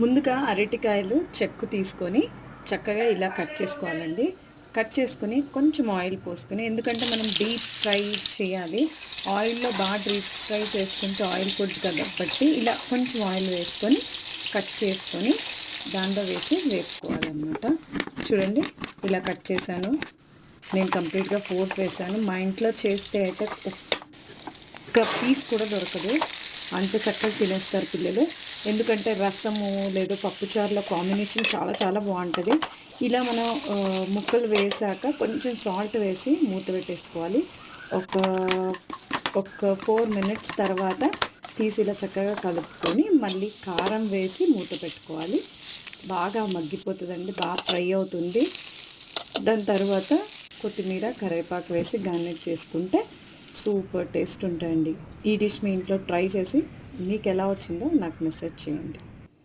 ముందుగా అరటికాయలు చెక్కు తీసుకొని చక్కగా ఇలా కట్ చేసుకోవాలండి. కట్ చేసుకొని కొంచెం ఆయిల్ పోసుకొని, ఎందుకంటే మనం డీప్ ఫ్రై చేయాలి. ఆయిల్లో బాగా డీప్ ఫ్రై చేసుకుంటే ఆయిల్ ఫుడ్ కాబట్టి ఇలా కొంచెం ఆయిల్ వేసుకొని కట్ చేసుకొని దాంట్లో వేసి వేపుకోవాలన్నమాట. చూడండి, ఇలా కట్ చేశాను. నేను కంప్లీట్గా 4 వేసాను. మా ఇంట్లో చేస్తే అయితే ఒక్క పీస్ కూడా దొరకదు, అంత చక్కగా తినేస్తారు పిల్లలు. ఎందుకంటే రసము లేదా పప్పుచారులో కాంబినేషన్ చాలా చాలా బాగుంటుంది. ఇలా మనం ముక్కలు వేసాక కొంచెం సాల్ట్ వేసి మూత పెట్టేసుకోవాలి. ఒక ఒక 4 మినిట్స్ తర్వాత తీసి ఇలా చక్కగా కలుపుకొని మళ్ళీ కారం వేసి మూత పెట్టుకోవాలి. బాగా మగ్గిపోతుందండి, బాగా ఫ్రై అవుతుంది. దాని తర్వాత కొత్తిమీర కరివేపాకు వేసి గార్నిష్ చేసుకుంటే సూపర్ టేస్ట్ ఉంటాయండి. ఈ డిష్ మీ ఇంట్లో ట్రై చేసి మీకు ఎలా వచ్చిందో నాకు మెసేజ్ చేయండి.